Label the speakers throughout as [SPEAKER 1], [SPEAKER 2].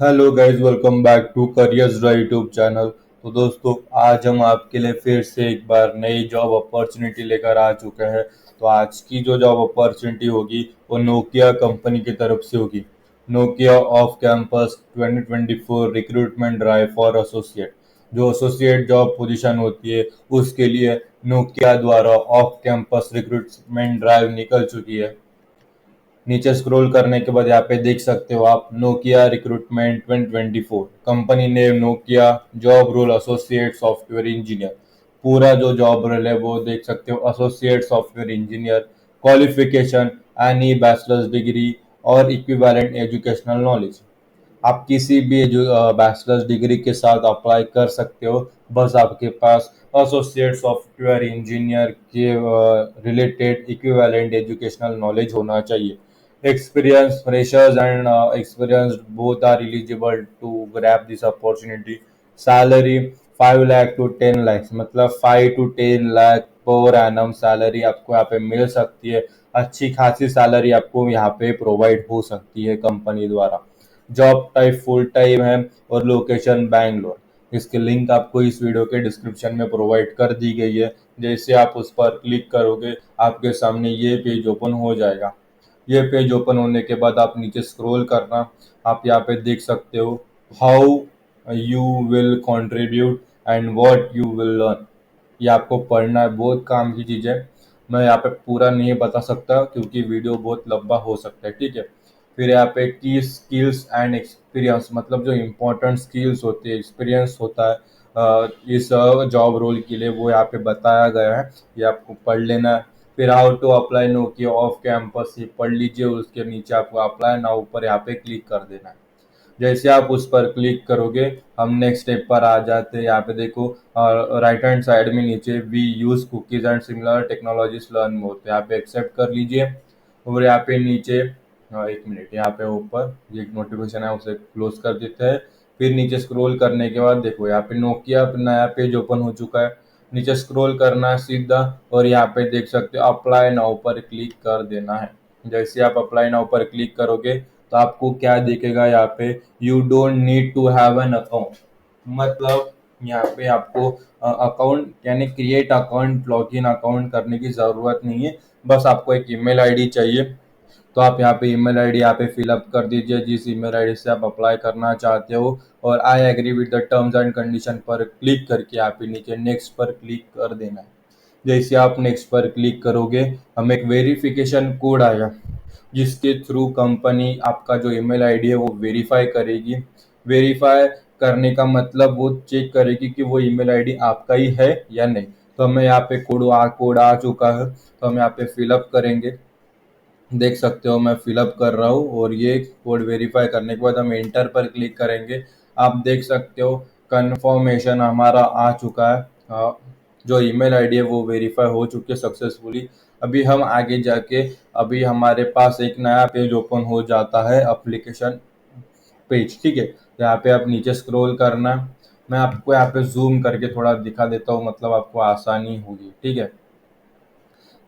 [SPEAKER 1] Hello guys, welcome back to Careers Drive YouTube channel. तो दोस्तों, आज हम आपके लिए फिर से एक बार नई जॉब अपॉर्चुनिटी लेकर आ चुके हैं। तो आज की जो जॉब अपॉर्चुनिटी होगी वो नोकिया कंपनी की तरफ से होगी। Nokia off campus 2024 recruitment drive for associate. जो एसोसिएट जॉब पोजीशन होती है उसके लिए नोकिया द्वारा ऑफ कैंपस रिक्रूटमेंट ड्राइव निकल चुकी है। नीचे स्क्रॉल करने के बाद यहाँ पे देख सकते हो आप Nokia recruitment 2024, company name Nokia, job role associate software engineer. पूरा जो जॉब रोल है वो देख सकते हो, associate software engineer. Qualification any bachelor's degree और इक्विवेलेंट एजुकेशनल नॉलेज। आप किसी भी बैचलर्स डिग्री के साथ अप्लाई कर सकते हो। बस आपके पास एसोसिएट सॉफ्टवेयर इंजीनियर के रिलेटेड इक्विवेलेंट एजुकेशनल नॉलेज होना चाहिए। Experience, freshers and experienced both are eligible to grab this opportunity. Salary 5 lakh to 10 lakhs, मतलब 5 to 10 lakh per annum salary आपको यहाँ पे मिल सकती है। अच्छी खासी सैलरी आपको यहाँ पे प्रोवाइड हो सकती है कंपनी द्वारा। जॉब टाइप फुल टाइम है और लोकेशन बैंगलोर। इसकी लिंक आपको इस वीडियो के डिस्क्रिप्शन में प्रोवाइड कर दी गई है। जैसे आप उस पर क्लिक करोगे आपके सामने ये पेज ओपन हो जाएगा। ये पेज ओपन होने के बाद आप नीचे स्क्रॉल करना। आप यहाँ पे देख सकते हो how you will contribute and what you will learn. ये आपको पढ़ना है, बहुत काम की चीज़ है। मैं यहाँ पे पूरा नहीं बता सकता क्योंकि वीडियो बहुत लंबा हो सकता है, ठीक है। फिर यहाँ पे की स्किल्स एंड एक्सपीरियंस, मतलब जो इम्पोर्टेंट स्किल्स होती है, एक्सपीरियंस होता है इस जॉब रोल के लिए, वो यहाँ पे बताया गया है। ये आपको पढ़ लेना है। फिर how to apply Nokia off campus, ये पढ़ लीजिए। उसके नीचे आपको अप्लाई नाउ पर यहाँ पे क्लिक कर देना है। जैसे आप उस पर क्लिक करोगे हम नेक्स्ट स्टेप पर आ जाते हैं। यहाँ पे देखो राइट हैंड साइड में नीचे we use cookies and similar technologies learn more, तो यहाँ पे एक्सेप्ट कर लीजिए। और यहाँ पे नीचे एक मिनट, यहाँ पे ऊपर ये नोटिफिकेशन है उसे क्लोज कर देते हैं। फिर नीचे स्क्रॉल करने के बाद देखो यहाँ पे नोकिया नया पेज ओपन हो चुका है। नीचे स्क्रॉल करना है सीधा और यहाँ पे देख सकते हो अप्लाई नाउ पर क्लिक कर देना है। जैसे आप अप्लाई नाउ पर क्लिक करोगे तो आपको क्या दिखेगा यहाँ पे, you don't need to have an account. मतलब यहाँ पे आपको अकाउंट यानी क्रिएट अकाउंट, लॉगिन अकाउंट करने की ज़रूरत नहीं है। बस आपको एक ईमेल आईडी चाहिए। तो आप यहाँ पे ईमेल आईडी यहाँ पे फिलअप कर दीजिए जिस ईमेल आईडी से आप अप्लाई करना चाहते हो। और I agree with the terms and condition पर क्लिक करके यहाँ पे नीचे नेक्स्ट पर क्लिक कर देना है। जैसे आप नेक्स्ट पर क्लिक करोगे हमें एक वेरिफिकेशन कोड आएगा जिसके थ्रू कंपनी आपका जो ईमेल आईडी है वो वेरीफाई करेगी। वेरीफाई करने का मतलब वो चेक करेगी कि वो ईमेल आईडी आपका ही है या नहीं। तो हमें यहाँ पे कोड आ चुका है, तो हम यहाँ पे फिलअप करेंगे। देख सकते हो मैं फिलअप कर रहा हूँ और ये कोड वेरीफाई करने के बाद हम इंटर पर क्लिक करेंगे। आप देख सकते हो कंफर्मेशन हमारा आ चुका है। जो ईमेल आईडी है वो वेरीफाई हो चुकी है सक्सेसफुली। अभी हम आगे जाके अभी हमारे पास एक नया पेज ओपन हो जाता है, एप्लीकेशन पेज, ठीक है। तो यहाँ पे आप नीचे स्क्रॉल करना। मैं आपको यहाँ पे जूम करके थोड़ा दिखा देता हूँ, मतलब आपको आसानी होगी, ठीक है।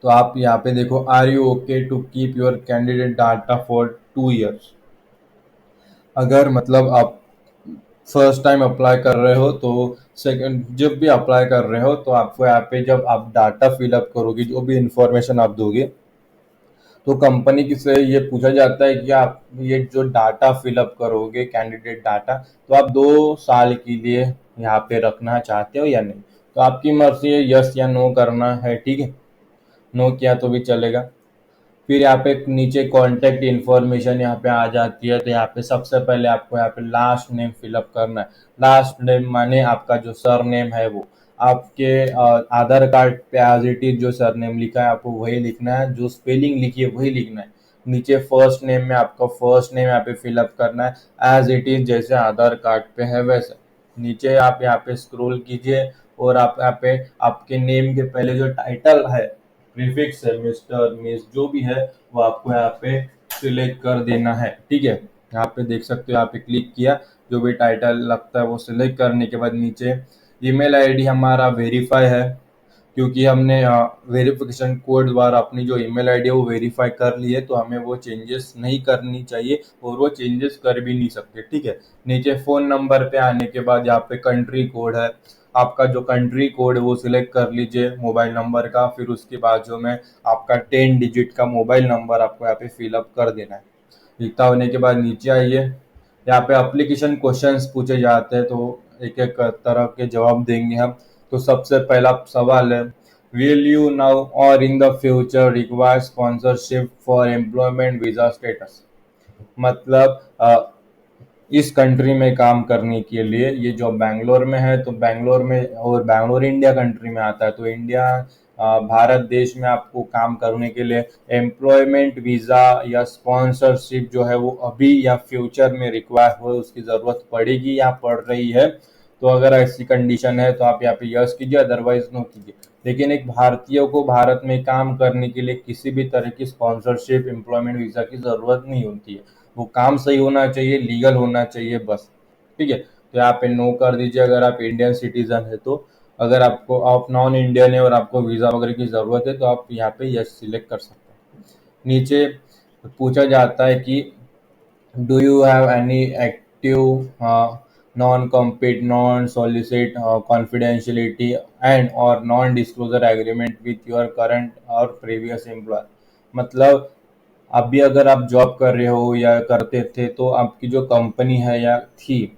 [SPEAKER 1] तो आप यहाँ पे देखो are you okay to keep your candidate data for 2 years. अगर मतलब आप फर्स्ट टाइम अप्लाई कर रहे हो तो सेकंड जब भी अप्लाई कर रहे हो तो आपको यहाँ पे जब आप डाटा फिलअप करोगे, जो भी इंफॉर्मेशन आप दोगे, तो कंपनी की से ये पूछा जाता है कि आप ये जो डाटा फिलअप करोगे कैंडिडेट डाटा, तो आप 2 साल के लिए यहाँ पे रखना चाहते हो या नहीं। तो आपकी मर्जी है यस या नो करना है, ठीक है। नो किया तो भी चलेगा। फिर यहाँ पे नीचे कॉन्टैक्ट इन्फॉर्मेशन यहाँ पे आ जाती है। तो यहाँ पे सबसे पहले आपको यहाँ पे लास्ट नेम फिलअप करना है। लास्ट नेम माने आपका जो सर नेम है वो आपके आधार कार्ड पे एज इट इज जो सर नेम लिखा है आपको वही लिखना है, जो स्पेलिंग लिखी है वही लिखना है। नीचे फर्स्ट नेम में आपका फर्स्ट नेम यहाँ पे फिलअप करना है एज इट इज, जैसे आधार कार्ड पे है वैसे। नीचे आप यहाँ पे स्क्रॉल कीजिए और आप यहाँ पे आपके नेम के पहले जो टाइटल है, प्रीफिक्स है, मिस्टर मिस जो भी है, वो आपको यहाँ पे सिलेक्ट कर देना है, ठीक है। यहाँ पे देख सकते हो, यहाँ पे क्लिक किया, जो भी टाइटल लगता है वो सिलेक्ट करने के बाद नीचे ईमेल आईडी हमारा वेरीफाई है। क्योंकि हमने वेरिफिकेशन कोड द्वारा अपनी जो ईमेल आईडी है वो वेरीफाई कर ली है, तो हमें वो चेंजेस नहीं करनी चाहिए और वो चेंजेस कर भी नहीं सकते। ठीक है। नीचे फ़ोन नंबर पे आने के बाद यहाँ पे कंट्री कोड है, आपका जो कंट्री कोड है वो सिलेक्ट कर लीजिए मोबाइल नंबर का। फिर उसके बाद जो में आपका 10 डिजिट का मोबाइल नंबर आपको यहाँ पे फिलअप कर देना है। लिखता होने के बाद नीचे आइए, यहाँ पे एप्लीकेशन क्वेश्चंस पूछे जाते हैं, तो एक एक तरह के जवाब देंगे हम। तो सबसे पहला सवाल है, विल यू नाउ और in the future require sponsorship for employment visa status. मतलब इस कंट्री में काम करने के लिए, ये जॉब बैंगलोर में है, तो बैंगलोर में, और बैंगलोर इंडिया कंट्री में आता है, तो इंडिया भारत देश में आपको काम करने के लिए एम्प्लॉयमेंट वीज़ा या स्पॉन्सरशिप जो है वो अभी या फ्यूचर में रिक्वायर हो, उसकी ज़रूरत पड़ेगी या पड़ रही है। तो अगर ऐसी कंडीशन है तो आप यहाँ पे यस कीजिए, अदरवाइज नो कीजिए। लेकिन एक भारतीय को भारत में काम करने के लिए किसी भी तरह की स्पॉन्सरशिप, एम्प्लॉयमेंट वीज़ा की ज़रूरत नहीं होती है। वो काम सही होना चाहिए, लीगल होना चाहिए बस। ठीक है। तो यहाँ पे नो कर दीजिए अगर आप इंडियन सिटीजन है तो। अगर आपको, आप नॉन इंडियन है और आपको वीज़ा वगैरह की ज़रूरत है तो आप यहाँ पे यस सिलेक्ट कर सकते हैं। नीचे पूछा जाता है कि do you have any active non compete non solicit confidentiality and or non disclosure agreement with your current or previous employer. मतलब अभी अगर आप जॉब कर रहे हो या करते थे तो आपकी जो कंपनी है या थी,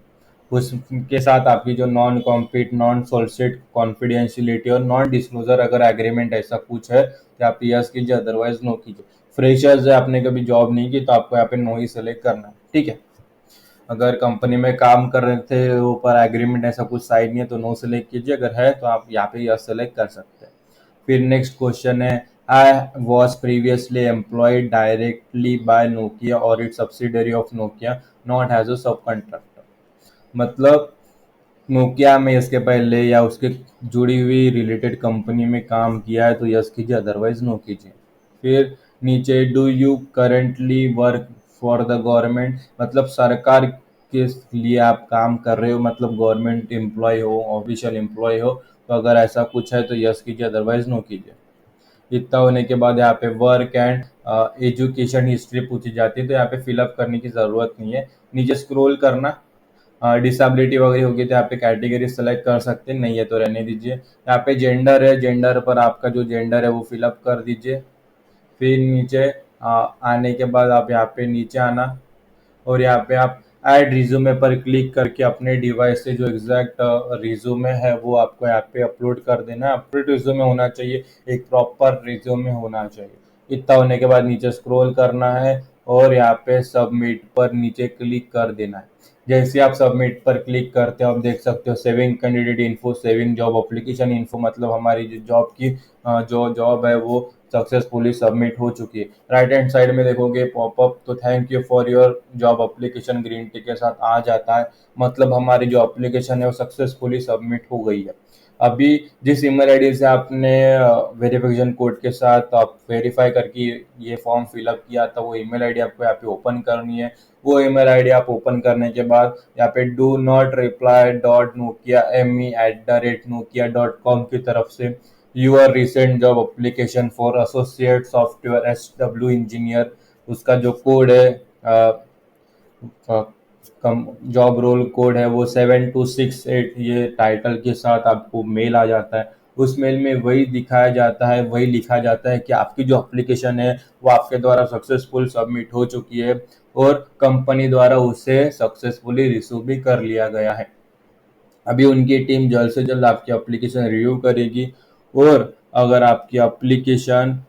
[SPEAKER 1] उसके साथ आपकी जो non compete non solicit confidentiality और नॉन डिस्क्लोजर अगर एग्रीमेंट ऐसा कुछ है तो आप यस कीजिए, अदरवाइज नो कीजिए। फ्रेशर्स है, आपने कभी जॉब नहीं की, तो आपको यहाँ पे नो ही सेलेक्ट करना है। ठीक है। अगर कंपनी में काम कर रहे थे ऊपर एग्रीमेंट ऐसा कुछ साइन नहीं है तो नो सेलेक्ट कीजिए, अगर है तो आप यहाँ पे यस सेलेक्ट कर सकते हैं। फिर नेक्स्ट क्वेश्चन है, I was previously employed directly by Nokia or its subsidiary of Nokia not as a subcontractor. मतलब नोकिया में इसके पहले या उसके जुड़ी हुई रिलेटेड कंपनी में काम किया है तो यस कीजिए, अदरवाइज नो कीजिए। फिर नीचे, do you currently work for the government. मतलब सरकार के लिए आप काम कर रहे हो, मतलब गवर्नमेंट एम्प्लॉय हो, ऑफिशियल एम्प्लॉय हो, तो अगर ऐसा कुछ है तो यस कीजिए, अदरवाइज नो कीजिए। इतना होने के बाद यहाँ पे वर्क एंड एजुकेशन हिस्ट्री पूछी जाती है, तो यहाँ पे फिलअप करने की ज़रूरत नहीं है। नीचे स्क्रॉल करना, डिसेबिलिटी वगैरह होगी तो यहाँ पे कैटेगरी सेलेक्ट कर सकते हैं, नहीं है तो रहने दीजिए। यहाँ पे जेंडर है, जेंडर पर आपका जो जेंडर है वो फिलअप कर दीजिए। फिर नीचे आने के बाद आप यहाँ पे नीचे आना, और यहाँ पे आप ऐड रिज्यूमे पर क्लिक करके अपने डिवाइस से जो एग्जैक्ट रिज्यूमे है वो आपको यहाँ पे अपलोड कर देना है। अपलोड रिज्यूमे होना चाहिए, एक प्रॉपर रिज्यूमे होना चाहिए। इतना होने के बाद नीचे स्क्रॉल करना है और यहाँ पे सबमिट पर नीचे क्लिक कर देना है। जैसे आप सबमिट पर क्लिक करते हो आप देख सकते हो saving candidate info, saving job application info, मतलब हमारी जो जॉब की जो जॉब है वो सक्सेसफुली सबमिट हो चुकी है। राइट हैंड साइड में देखोगे पॉपअप, तो thank you for your job application green टिक के साथ आ जाता है, मतलब हमारी जो एप्लीकेशन है वो सक्सेसफुली सबमिट हो गई है। अभी जिस ईमेल आईडी से आपने वेरिफिकेशन कोड के साथ आप वेरीफाई करके ये फॉर्म फिलअप किया था, वो ईमेल आईडी आपको यहाँ पे ओपन करनी है। वो ईमेल आईडी आप ओपन करने के बाद यहाँ पे do not reply dot Nokia me@nokia.com की तरफ से your recent job application for associate software SW engineer, उसका जो कोड है, जॉब रोल कोड है वो 7268, ये टाइटल के साथ आपको मेल आ जाता है। उस मेल में वही दिखाया जाता है, वही लिखा जाता है कि आपकी जो एप्लीकेशन है वो आपके द्वारा सक्सेसफुल सबमिट हो चुकी है और कंपनी द्वारा उसे सक्सेसफुली रिसीव भी कर लिया गया है। अभी उनकी टीम जल्द से जल्द आपकी एप्लीकेशन रिव्यू करेगी, और अगर आपकी एप्लीकेशन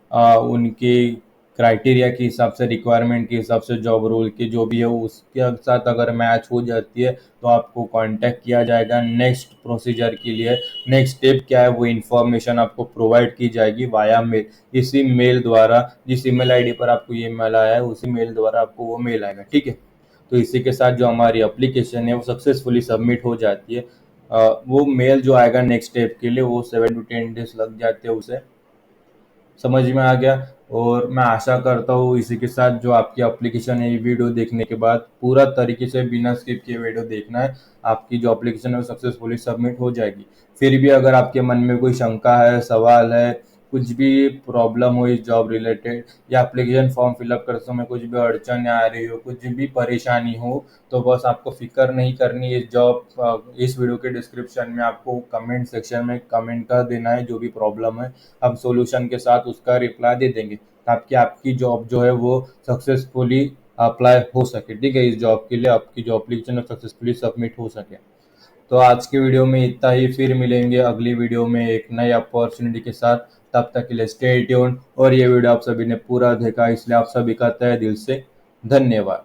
[SPEAKER 1] उनकी क्राइटेरिया के हिसाब से, रिक्वायरमेंट के हिसाब से, जॉब रोल के जो भी है उसके साथ अगर मैच हो जाती है तो आपको कांटेक्ट किया जाएगा नेक्स्ट प्रोसीजर के लिए। नेक्स्ट स्टेप क्या है वो इन्फॉर्मेशन आपको प्रोवाइड की जाएगी वाया मेल। इसी मेल द्वारा, जिस ईमेल आईडी पर आपको ये मेल आया है उसी मेल द्वारा आपको वो मेल आएगा। ठीक है। तो इसी के साथ जो हमारी एप्लीकेशन है वो सक्सेसफुली सबमिट हो जाती है। वो मेल जो आएगा नेक्स्ट स्टेप के लिए वो 7 to 10 डेज लग जाते हैं उसे। समझ में आ गया। और मैं आशा करता हूँ इसी के साथ जो आपकी एप्लीकेशन है, ये वीडियो देखने के बाद पूरा तरीके से बिना स्किप किए वीडियो देखना है। आपकी जो एप्लीकेशन है वो सक्सेसफुली सबमिट हो जाएगी। फिर भी अगर आपके मन में कोई शंका है, सवाल है, कुछ भी प्रॉब्लम हो इस जॉब रिलेटेड, या एप्लीकेशन फॉर्म फिलअप करते समय कुछ भी अड़चन आ रही हो, कुछ भी परेशानी हो, तो बस आपको फिक्र नहीं करनी। इस वीडियो के डिस्क्रिप्शन में आपको कमेंट सेक्शन में कमेंट कर देना है जो भी प्रॉब्लम है। हम सॉल्यूशन के साथ उसका रिप्लाई दे देंगे ताकि आपकी जॉब जो है वो सक्सेसफुली अप्लाई हो सके। ठीक है, इस जॉब के लिए आपकी जो एप्लीकेशन है सक्सेसफुली सबमिट हो सके। तो आज की वीडियो में इतना ही, फिर मिलेंगे अगली वीडियो में एक नई अपॉर्चुनिटी के साथ। तब तक के लिए स्टे ट्यून्ड। और ये वीडियो आप सभी ने पूरा देखा इसलिए आप सभी का तहे दिल से धन्यवाद।